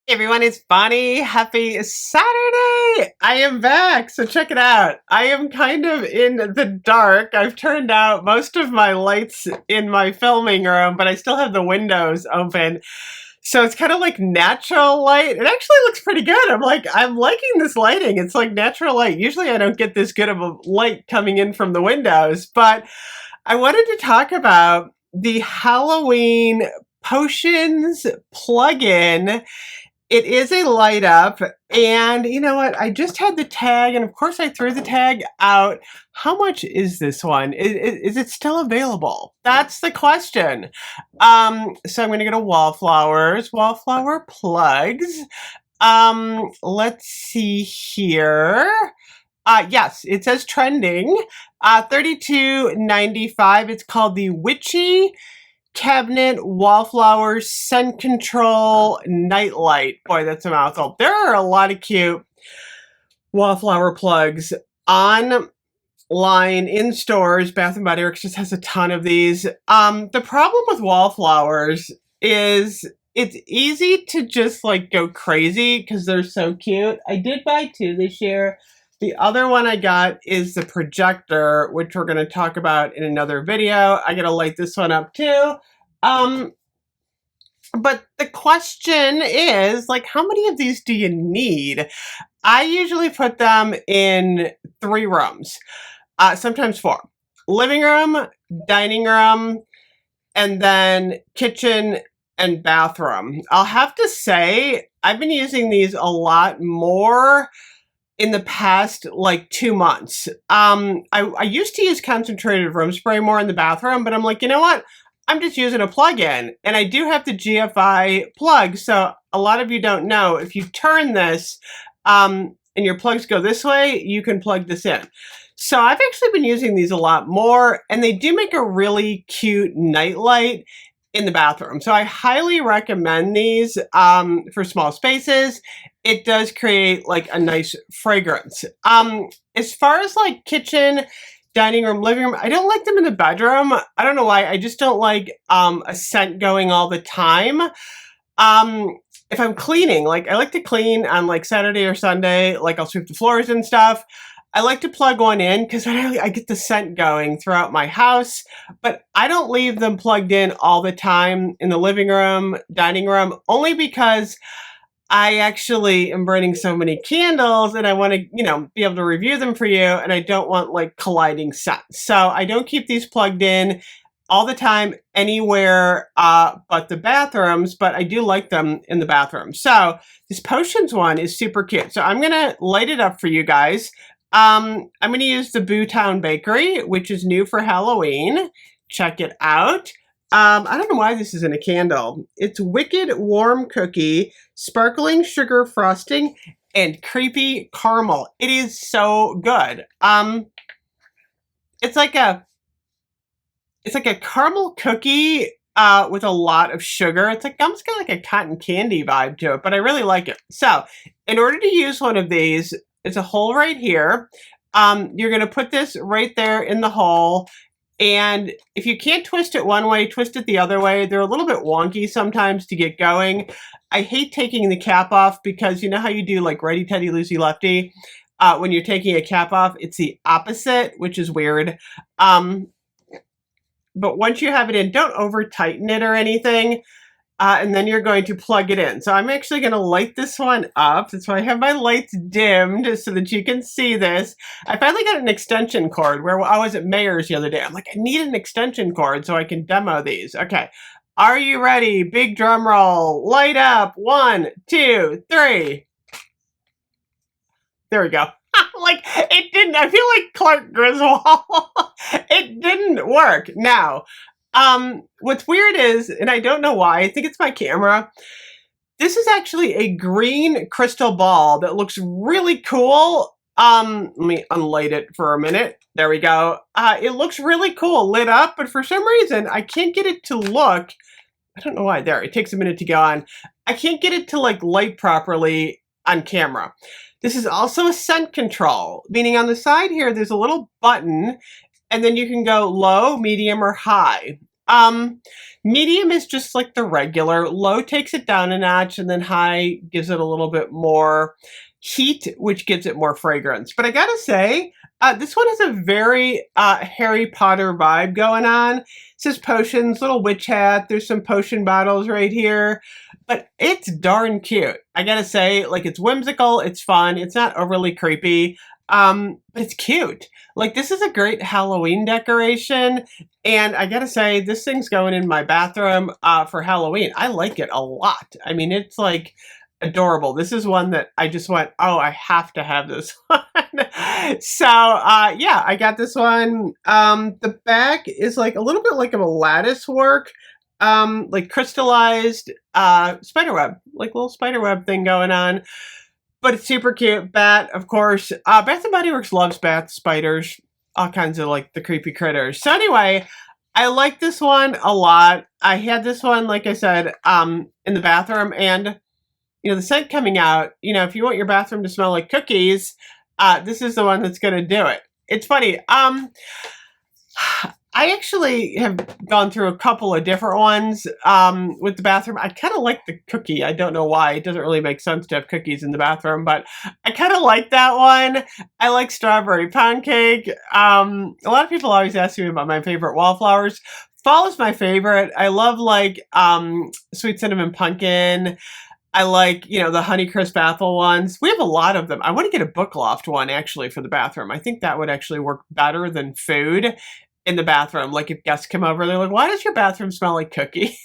Hey everyone, it's Bonnie. Happy Saturday! I am back, so check it out. I am kind of in the dark. I've turned out most of my lights in my filming room, but I still have the windows open. So it's kind of like natural light. It actually looks pretty good. I'm liking this lighting. It's like natural light. Usually I don't get this good of a light coming in from the windows, but I wanted to talk about the Halloween potions plug-in. It is a light up, and you know what? I just had the tag, and of course I threw the tag out. How much is this one? Is it still available? That's the question. So I'm going to go to Wallflowers, Wallflower plugs. Let's see here. Yes, it says trending. 32.95. It's called the Witchy Cabinet Wallflowers Scent Control Nightlight. Boy, that's a mouthful. There are a lot of cute wallflower plugs online in stores. Bath and Body Works just has a ton of these. The problem with wallflowers is it's easy to just like go crazy because they're so cute. I did buy two this year. The other one I got is the projector, which we're going to talk about in another video. I got to light this one up too. But the question is, like, how many of these do you need? I usually put them in 3 rooms, sometimes 4. Living room, dining room, and then kitchen and bathroom. I'll have to say, I've been using these a lot more in the past like 2 months. I used to use concentrated room spray more in the bathroom, but I'm like, you know what? I'm just using a plug-in, and I do have the GFI plug. So a lot of you don't know, if you turn this and your plugs go this way, you can plug this in. So I've actually been using these a lot more, and they do make a really cute nightlight in the bathroom. So I highly recommend these for small spaces. It does create like a nice fragrance. As far as like kitchen, dining room, living room, I don't like them in the bedroom. I don't know why. I just don't like a scent going all the time. If I'm cleaning, like I like to clean on like Saturday or Sunday, like I'll sweep the floors and stuff. I like to plug one in because I get the scent going throughout my house, but I don't leave them plugged in all the time in the living room, dining room, only because I actually am burning so many candles and I want to, be able to review them for you, and I don't want like colliding scents. So I don't keep these plugged in all the time anywhere but the bathrooms, but I do like them in the bathroom. So this potions one is super cute. So I'm going to light it up for you guys. I'm going to use the Bootown Bakery, which is new for Halloween. Check it out. I don't know why this isn't a candle. It's Wicked Warm Cookie, Sparkling Sugar Frosting, and Creepy Caramel. It is so good. It's like a caramel cookie with a lot of sugar. It's like almost got like a cotton candy vibe to it, but I really like it. So, in order to use one of these, it's a hole right here. You're going to put this right there in the hole. And if you can't twist it one way, twist it the other way. They're a little bit wonky sometimes to get going. I hate taking the cap off because you know how you do like righty tighty loosey lefty? When you're taking a cap off, it's the opposite, which is weird. But once you have it in, don't over tighten it or anything. And then you're going to plug it in. So I'm actually going to light this one up. That's why I have my lights dimmed so that you can see this. I finally got an extension cord where I was at Mayors the other day. I'm like, I need an extension cord so I can demo these. Okay. Are you ready? Big drum roll. Light up. 1, 2, 3. There we go. Like, it didn't. I feel like Clark Griswold. It didn't work. Now, what's weird is, and I don't know why, I think it's my camera. This is actually a green crystal ball that looks really cool. Let me unlight it for a minute. There we go. It looks really cool lit up, but for some reason, I can't get it to look. I don't know why. There, it takes a minute to go on. I can't get it to like light properly on camera. This is also a scent control, meaning on the side here, there's a little button, and then you can go low, medium, or high. Medium is just like the regular. Low takes it down a notch, and then high gives it a little bit more heat, which gives it more fragrance. But I gotta say, this one has a very Harry Potter vibe going on. It says potions, little witch hat. There's some potion bottles right here. But it's darn cute. I gotta say, like, it's whimsical, it's fun, it's not overly creepy, but it's cute. Like, this is a great Halloween decoration, and I gotta say, this thing's going in my bathroom for Halloween. I like it a lot. I mean, it's like adorable. This is one that I just went, oh, I have to have this one. So, yeah, I got this one. The back is like a little bit like a lattice work. Like crystallized spiderweb, like little spiderweb thing going on. But it's super cute. Bat, of course. Bath and Body Works loves bats, spiders, all kinds of like the creepy critters. So anyway, I like this one a lot. I had this one, like I said, in the bathroom, and you know, the scent coming out, you know, if you want your bathroom to smell like cookies, this is the one that's gonna do it. It's funny. I actually have gone through a couple of different ones with the bathroom. I kind of like the cookie. I don't know why. It doesn't really make sense to have cookies in the bathroom, but I kind of like that one. I like strawberry pound cake. A lot of people always ask me about my favorite Wallflowers. Fall is my favorite. I love like sweet cinnamon pumpkin. I like, you know, the Honeycrisp apple ones. We have a lot of them. I want to get a book loft one actually for the bathroom. I think that would actually work better than food in the bathroom. Like if guests come over, they're like, why does your bathroom smell like cookies?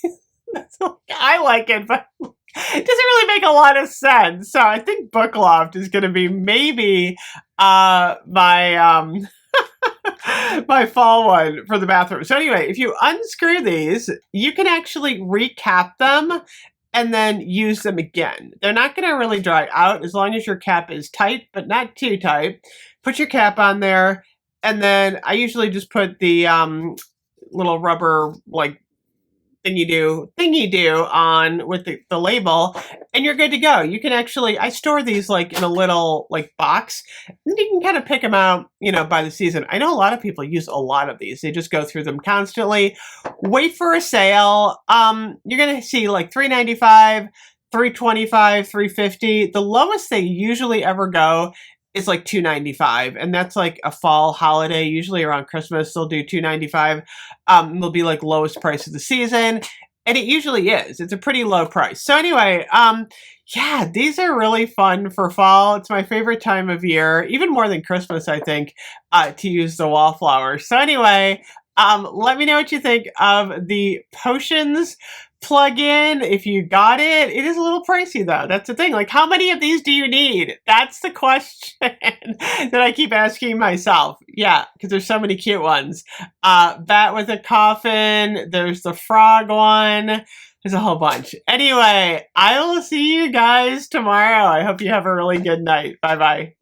I like it, but it doesn't really make a lot of sense. So I think book loft is going to be maybe my my fall one for the bathroom. So anyway, if you unscrew these, you can actually recap them and then use them again. They're not going to really dry out as long as your cap is tight, but not too tight. Put your cap on there, and then I usually just put the little rubber like thingy do on with the label, and you're good to go. You can actually, I store these like in a little like box, and you can kind of pick them out, you know, by the season. I know a lot of people use a lot of these. They just go through them constantly. Wait for a sale. You're gonna see like $3.95, $3.25, $3.50. The lowest they usually ever go is like $2.95, and that's like a fall holiday. Usually around Christmas they'll do $2.95. They'll be like lowest price of the season, and it usually is. It's a pretty low price. So anyway, yeah, these are really fun for fall. It's my favorite time of year, even more than Christmas, I think, to use the Wallflowers. So anyway, let me know what you think of the potions plug-in. If you got it, it is a little pricey though. That's the thing. Like, how many of these do you need? That's the question that I keep asking myself. Yeah, because there's so many cute ones. Bat with a coffin. There's the frog one. There's a whole bunch. Anyway, I will see you guys tomorrow. I hope you have a really good night. Bye-bye.